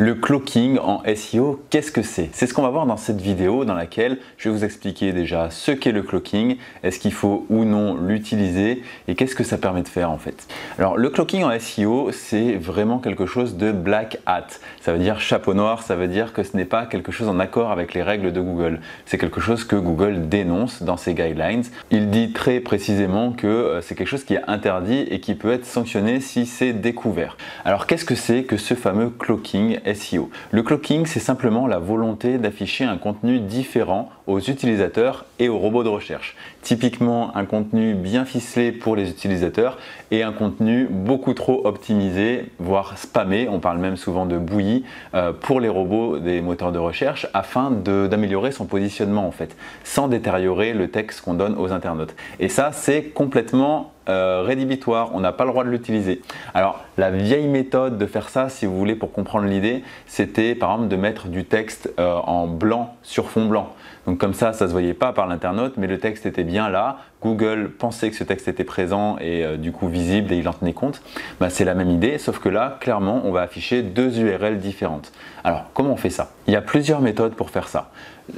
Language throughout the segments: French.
Le cloaking en SEO, qu'est-ce que c'est? C'est ce qu'on va voir dans cette vidéo dans laquelle je vais vous expliquer déjà ce qu'est le cloaking, est-ce qu'il faut ou non l'utiliser et qu'est-ce que ça permet de faire en fait. Alors le cloaking en SEO, c'est vraiment quelque chose de black hat. Ça veut dire chapeau noir, ça veut dire que ce n'est pas quelque chose en accord avec les règles de Google. C'est quelque chose que Google dénonce dans ses guidelines. Il dit très précisément que c'est quelque chose qui est interdit et qui peut être sanctionné si c'est découvert. Alors qu'est-ce que c'est que ce fameux cloaking SEO? Le cloaking, c'est simplement la volonté d'afficher un contenu différent aux utilisateurs et aux robots de recherche. Typiquement, un contenu bien ficelé pour les utilisateurs et un contenu beaucoup trop optimisé, voire spammé, on parle même souvent de bouillie, pour les robots des moteurs de recherche afin d'améliorer son positionnement en fait, sans détériorer le texte qu'on donne aux internautes. Et ça, c'est complètement rédhibitoire, on n'a pas le droit de l'utiliser. Alors la vieille méthode de faire ça, si vous voulez, pour comprendre l'idée, c'était par exemple de mettre du texte en blanc sur fond blanc. Donc comme ça se voyait pas par l'internaute, mais le texte était bien là. Google pensait que ce texte était présent et du coup visible et il en tenait compte. C'est la même idée, sauf que là, clairement, on va afficher deux URL différentes. Alors comment on fait ça? Il y a plusieurs méthodes pour faire ça.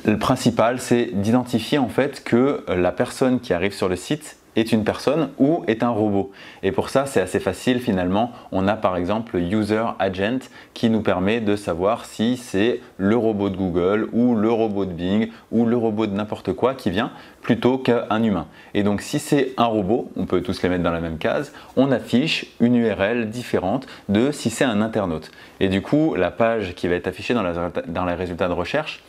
Le principal, c'est d'identifier en fait que la personne qui arrive sur le site est une personne ou est un robot. Et pour ça, c'est assez facile finalement. On a par exemple le User Agent qui nous permet de savoir si c'est le robot de Google ou le robot de Bing ou le robot de n'importe quoi qui vient plutôt qu'un humain. Et donc si c'est un robot, on peut tous les mettre dans la même case, on affiche une URL différente de si c'est un internaute. Et du coup, la page qui va être affichée dans les résultats de recherche,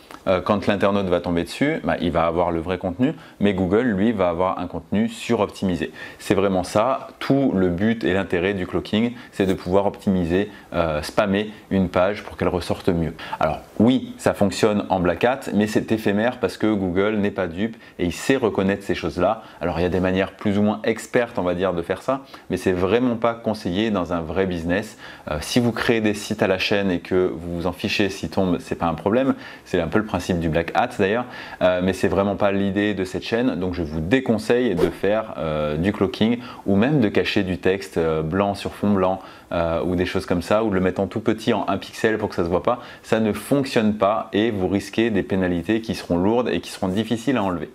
quand l'internaute va tomber dessus, il va avoir le vrai contenu, mais Google, lui, va avoir un contenu suroptimisé. C'est vraiment ça, tout le but et l'intérêt du cloaking, c'est de pouvoir optimiser, spammer une page pour qu'elle ressorte mieux. Alors oui, ça fonctionne en black hat, mais c'est éphémère parce que Google n'est pas dupe et il sait reconnaître ces choses-là. Alors il y a des manières plus ou moins expertes, on va dire, de faire ça, mais c'est vraiment pas conseillé dans un vrai business. Si vous créez des sites à la chaîne et que vous vous en fichez s'ils tombent, c'est pas un problème. C'est un peu le principe du black hat d'ailleurs, mais c'est vraiment pas l'idée de cette chaîne. Donc je vous déconseille de faire du cloaking ou même de cacher du texte blanc sur fond blanc ou des choses comme ça, ou de le mettre en tout petit en 1 pixel pour que ça se voit pas. Ça ne fonctionne pas et vous risquez des pénalités qui seront lourdes et qui seront difficiles à enlever.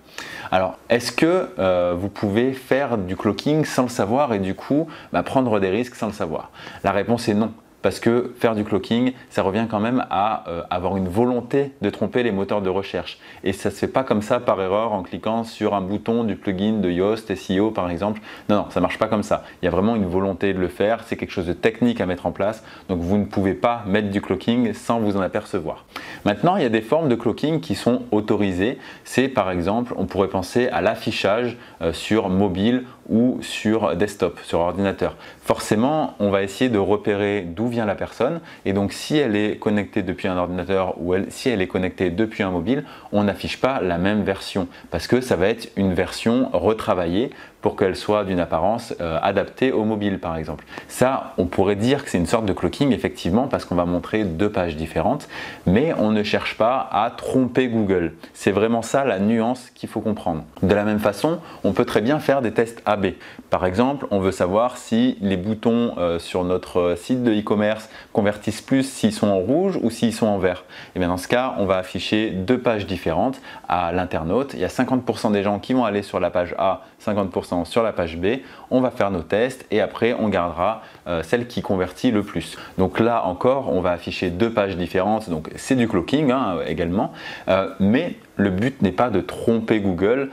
Alors, est-ce que vous pouvez faire du cloaking sans le savoir et du coup prendre des risques sans le savoir? La réponse est non. Parce que faire du cloaking, ça revient quand même à avoir une volonté de tromper les moteurs de recherche. Et ça ne se fait pas comme ça par erreur en cliquant sur un bouton du plugin de Yoast SEO par exemple. Non, ça ne marche pas comme ça. Il y a vraiment une volonté de le faire. C'est quelque chose de technique à mettre en place. Donc vous ne pouvez pas mettre du cloaking sans vous en apercevoir. Maintenant, il y a des formes de cloaking qui sont autorisées. C'est par exemple, on pourrait penser à l'affichage sur mobile ou sur desktop, sur ordinateur. Forcément, on va essayer de repérer d'où vient la personne et donc si elle est connectée depuis un ordinateur ou si elle est connectée depuis un mobile, on n'affiche pas la même version parce que ça va être une version retravaillée pour qu'elle soit d'une apparence adaptée au mobile par exemple. Ça, on pourrait dire que c'est une sorte de cloaking effectivement parce qu'on va montrer deux pages différentes, mais on ne cherche pas à tromper Google. C'est vraiment ça la nuance qu'il faut comprendre. De la même façon, on peut très bien faire des tests AB. Par exemple, on veut savoir si les boutons sur notre site de e-commerce convertissent plus s'ils sont en rouge ou s'ils sont en vert. Et bien dans ce cas, on va afficher deux pages différentes à l'internaute. Il y a 50% des gens qui vont aller sur la page A, 50% sur la page B. On va faire nos tests et après on gardera celle qui convertit le plus. Donc là encore, on va afficher deux pages différentes. Donc c'est du cloaking également, mais le but n'est pas de tromper Google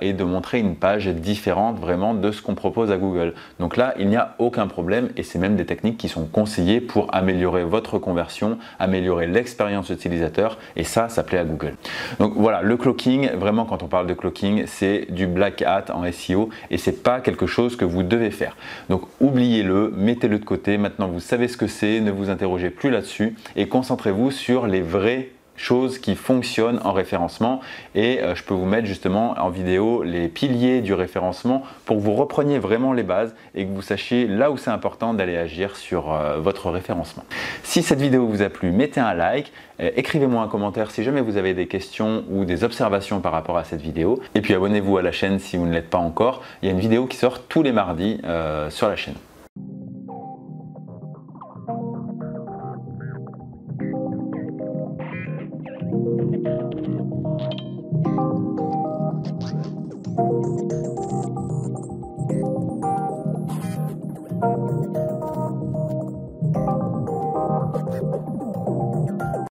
et de montrer une page différente vraiment de ce qu'on propose à Google. Donc là, il n'y a aucun problème et c'est même des techniques qui sont conseillées pour améliorer votre conversion, améliorer l'expérience utilisateur et ça plaît à Google. Donc voilà, le cloaking, vraiment quand on parle de cloaking, c'est du black hat en SEO et c'est pas quelque chose que vous devez faire. Donc oubliez-le, mettez-le de côté. Maintenant, vous savez ce que c'est, ne vous interrogez plus là-dessus et concentrez-vous sur les vrais choses qui fonctionnent en référencement et je peux vous mettre justement en vidéo les piliers du référencement pour que vous repreniez vraiment les bases et que vous sachiez là où c'est important d'aller agir sur votre référencement. Si cette vidéo vous a plu, mettez un like, écrivez-moi un commentaire si jamais vous avez des questions ou des observations par rapport à cette vidéo et puis abonnez-vous à la chaîne si vous ne l'êtes pas encore. Il y a une vidéo qui sort tous les mardis sur la chaîne.